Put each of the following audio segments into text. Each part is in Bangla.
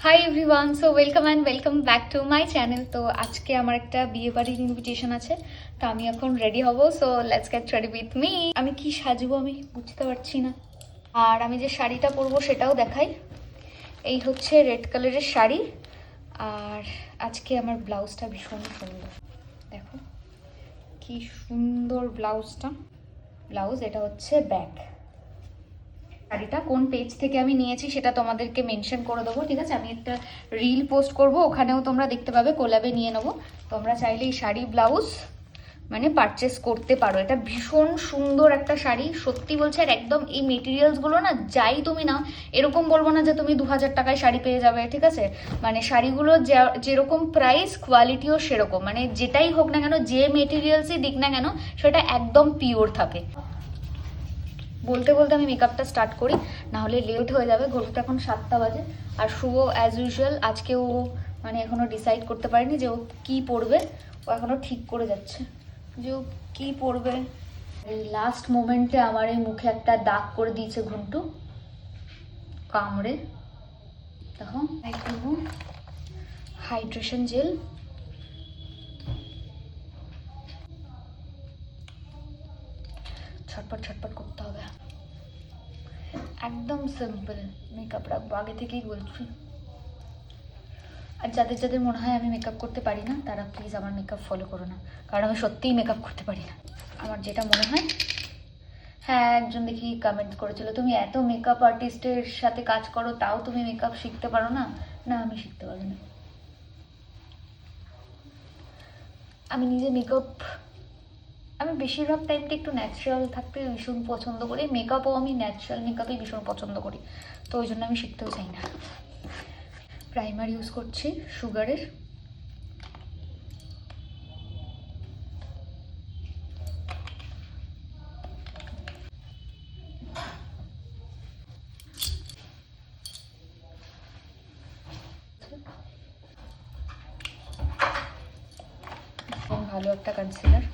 Hi everyone, so welcome back to my channel. তো আজকে আমার একটা বিয়ে বাড়ির ইনভিটেশন আছে, তো আমি এখন রেডি হব। So let's get ready with me. আমি কি সাজবো আমি বুঝতে পারছি না। আর আমি যে শাড়িটা পরবো সেটাও দেখাই। এই হচ্ছে রেড কালারের শাড়ি, আর আজকে আমার ব্লাউজটা ভীষণ সুন্দর। দেখো কি সুন্দর ব্লাউজটা। ব্লাউজ এটা হচ্ছে ব্যাক। শাড়িটা কোন পেজ থেকে আমি নিয়েছি সেটা তোমাদেরকে মেনশন করে দেবো, ঠিক আছে? আমি একটা রিল পোস্ট করব, ওখানেও তোমরা দেখতে পাবে, কোলাবে নিয়ে নেবো। তোমরা চাইলে এই শাড়ি ব্লাউজ মানে পারচেস করতে পারো। এটা ভীষণ সুন্দর একটা শাড়ি, সত্যি বলছে। আর একদম এই মেটেরিয়ালসগুলো না, যাই তুমি না, এরকম বলবো না যে তুমি 2000 টাকায় শাড়ি পেয়ে যাবে, ঠিক আছে? মানে শাড়িগুলো যেরকম প্রাইস, কোয়ালিটিও সেরকম। মানে যেটাই হোক না কেন, যে মেটেরিয়ালসই দিক না কেন, সেটা একদম পিওর থাকে। বলতে বলতে আমি মেকআপটা স্টার্ট করি, না হলে লেট হয়ে যাবে। ঘড়িটা এখন 7টা বাজে। আর শুভ অ্যাজ ইউজুয়াল আজকে ও মানে এখনও ডিসাইড করতে পারেনি যে ও কী পরবে। ও এখনও ঠিক করে যাচ্ছে যে ও কী পরবে। এই লাস্ট মোমেন্টে আমার এই মুখে একটা দাগ করে দিয়েছে ঘুন্টু কামড়ে। দেখো এই করবো হাইড্রেশন জেল। ছটপট ছটপট করতে হবে। একদম সিম্পল মেকআপ রাখবো, আগে থেকেই বলছি। আর যাদের যাদের মনে হয় আমি মেকআপ করতে পারি না, তারা প্লিজ আমার মেকআপ ফলো করো না, কারণ আমি সত্যিই মেকআপ করতে পারি না। আমার যেটা মনে হয়। হ্যাঁ, একজন দেখি কমেন্ট করেছিল, তুমি এত মেকআপ আর্টিস্টের সাথে কাজ করো তাও তুমি মেকআপ শিখতে পারো না। না, আমি শিখতে পারি না। আমি নিজে মেকআপ, আমি বেশিরভাগ টাইমটা একটু ন্যাচারাল থাকতে ভীষণ পছন্দ করি। মেকআপও আমি ন্যাচারাল মেকআপই ভীষণ পছন্দ করি, তো ওই জন্য আমি শিখতেও চাই না। প্রাইমার ইউজ করছি সুগারের। ভালো একটা কনসিলার।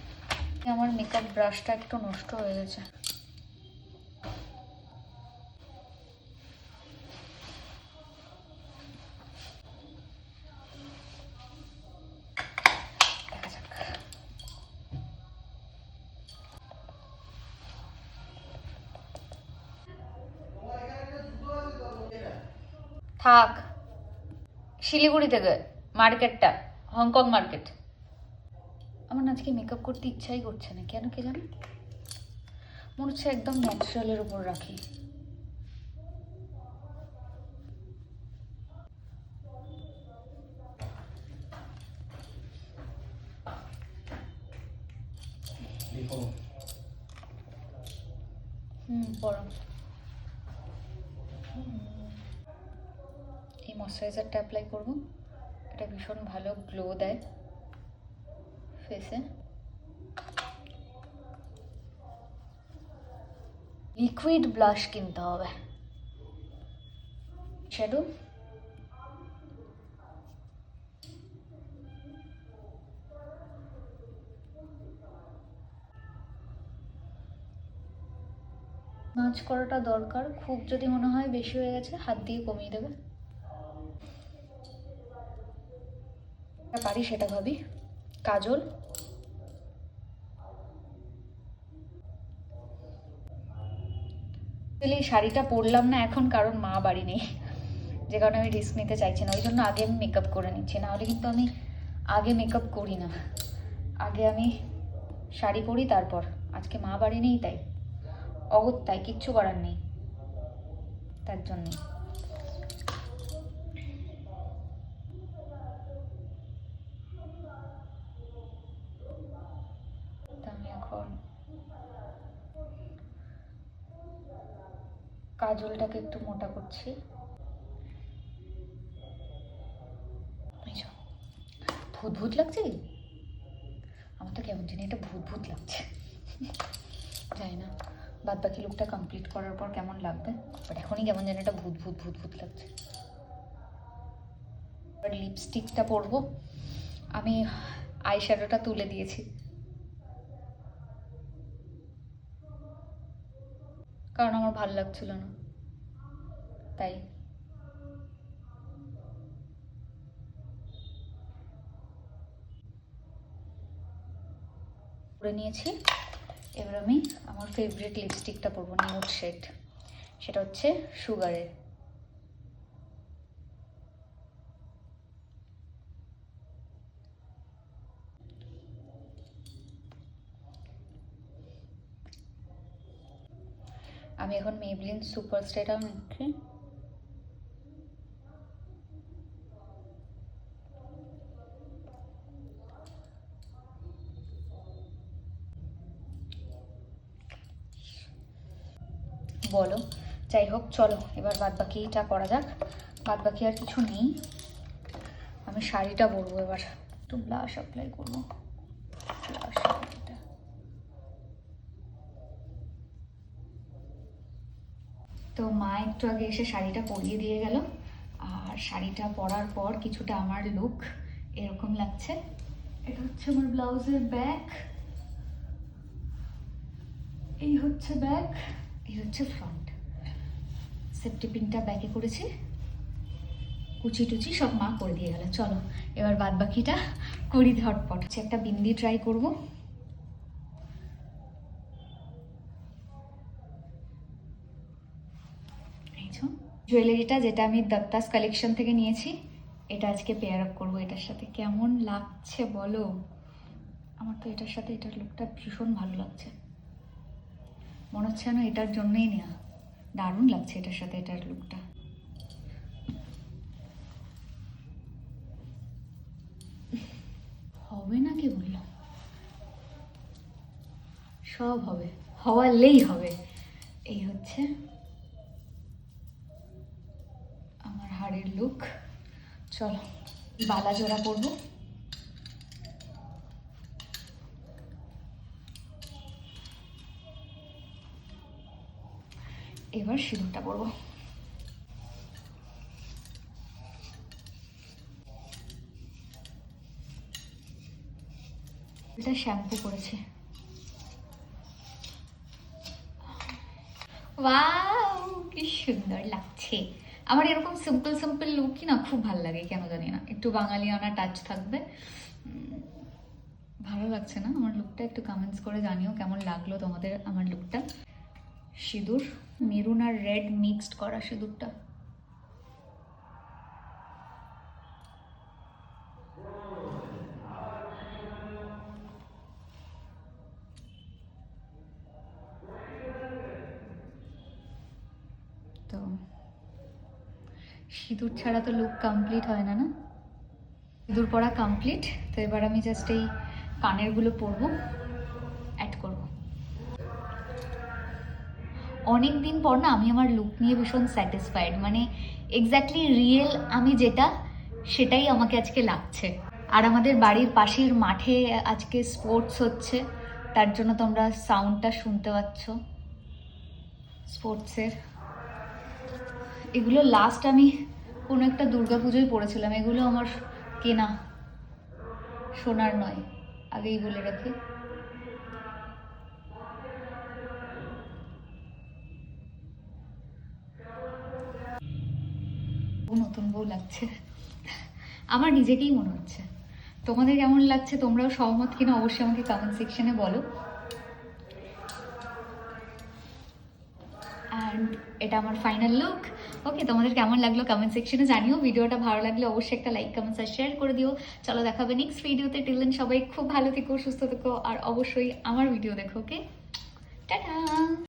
আমার মেকআপ ব্রাশটা একটু নষ্ট হয়ে গেছে। থাক, শিলিগুড়ি থেকে মার্কেটটা, হংকং মার্কেট। আমার আজকে মেকআপ করতে ইচ্ছাই করছে না, কেন কে জানো। মনে হচ্ছে একদম ন্যাচারালের উপর রাখি। বরং এই ময়শ্চারাইজারটা অ্যাপ্লাই করবো। এটা ভীষণ ভালো গ্লো দেয় ফেসে। লিকুইড ব্লাশ কিনতে হবে। শ্যাডো মাছ করাটা দরকার, খুব যদি মনে হয় বেশি হয়ে গেছে হাত দিয়ে কমিয়ে দেবে। পারি সেটা ভাবি। কাজল, এই শাড়িটা পরলাম না এখন, কারণ মা বাড়ি নেই, যে কারণে আমি রিস্ক নিতে চাইছি না। ওই জন্য আগে আমি মেকআপ করে নিচ্ছি, না হলে কিন্তু আমি আগে মেকআপ করি না। আগে আমি শাড়ি পরি, তারপর। আজকে মা বাড়ি নেই, তাই অগত্যায় কিচ্ছু করার নেই, তার জন্যে। আমি এখন কাজলটাকে একটু মোটা করছি। ভূত ভূত লাগছে কি? আমার তো কেমন জানি এটা ভূত ভূত লাগছে, জানি না বাদ বাকি লুকটা কমপ্লিট করার পর কেমন লাগবে, বাট এখনই কেমন জানি এটা ভূত ভূত ভূত ভূত লাগছে। এবার লিপস্টিকটা পরবো। আমি আইশ্যাডোটা তুলে দিয়েছি, কারণ আমার ভালো লাগছিল না, তাই। করে নিয়েছি। এবার আমি আমার ফেভারিট লিপস্টিকটা পরবো, নিউড শেড, সেটা হচ্ছে সুগারের। আমি এখন মেবলিন সুপার স্টেটা নিচ্ছি। বলো, যাই হোক চলো এবার বাদ বাকিটা করা যাক। বাদ বাকি আর কিছু নেই। আমি শাড়িটা পরবো এবার, একটু ব্লাশ অ্যাপ্লাই করবো। ব্লাশ তো মা একটু আগে এসে শাড়িটা পরিয়ে দিয়ে গেল, আর শাড়িটা পরার পর কিছুটা আমার লুক এরকম লাগছে। এটা হচ্ছে আমার ব্লাউজের ব্যাক, এই হচ্ছে ব্যাক, এই হচ্ছে ফ্রন্ট। সেফটি পিনটা ব্যাকে করেছি, কুচি টুচি সব মা করে দিয়ে গেল। চলো এবার বাদ বাকিটা করি ঝটপট। একটা বিন্দি ট্রাই করবো। জুয়েলারিটা যেটা আমি দত্তাস কালেকশন থেকে নিয়েছি, এটা আজকে পেয়ার আপ করবো এটার সাথে। কেমন লাগছে বলো? আমার তো এটার সাথে এটার লুকটা ভীষণ ভালো লাগছে, মনে হচ্ছে না এটার জন্যই নেওয়া। দারুণ লাগছে এটার সাথে এটার লুকটা। হবে না কি বললাম, সব হবে, হওয়ালেই হবে। এই হচ্ছে আমার হাড়ের লুক। চলো বালা জোড়া পরবো। এবার সিঁদুরটা পরবো। এটা শ্যাম্পু করেছে। ওয়াও কি সুন্দর লাগছে। আমার এরকম সিম্পল সিম্পল লুকই না খুব ভালো লাগে, কেন জানি না, একটু বাঙালিয়ানা টাচ থাকবে। ভালো লাগছে না আমার লুকটা? একটু কমেন্টস করে জানিও কেমন লাগলো তোমাদের আমার লুকটা। সিঁদুর মেরুন আর রেড মিক্সড করা সিঁদুরটা। তো সিঁদুর ছাড়া তো লুক কমপ্লিট হয় না, না? সিঁদুর পরা কমপ্লিট। তো এবার আমি জাস্ট এই কানেরগুলো পরবো, অ্যাড করবো। অনেক দিন পর না আমি আমার লুক নিয়ে ভীষণ স্যাটিসফাইড, মানে এক্স্যাক্টলি রিয়েল আমি যেটা, সেটাই আমাকে আজকে লাগছে। আর আমাদের বাড়ির পাশের মাঠে আজকে স্পোর্টস হচ্ছে, তার জন্য তোমরা সাউন্ডটা শুনতে পাচ্ছ স্পোর্টসের। এগুলো লাস্ট আমি কোনো একটা দুর্গাপুজোয় পড়েছিলাম, এগুলো আমার কেনা, সোনার নয়, আগেই বলে রাখি। নতুন বউ লাগছে আমার, নিজেকেই মনে হচ্ছে। তোমাদের কেমন লাগছে, তোমরাও সহমত কিনা অবশ্যই আমাকে কমেন্ট সেকশনে বলো। অ্যান্ড এটা আমার ফাইনাল লুক। ওকে, তোমাদের কেমন লাগলো কমেন্ট সেকশনে জানিও। ভিডিওটা ভালো লাগলে অবশ্যই একটা লাইক কমেন্টস আর শেয়ার করে দিও। চলো দেখাবে নেক্সট ভিডিওতে। টিল দেন সবাই খুব ভালো থেকো, সুস্থ থেকো, আর অবশ্যই আমার ভিডিও দেখো। ওকে, টাটা।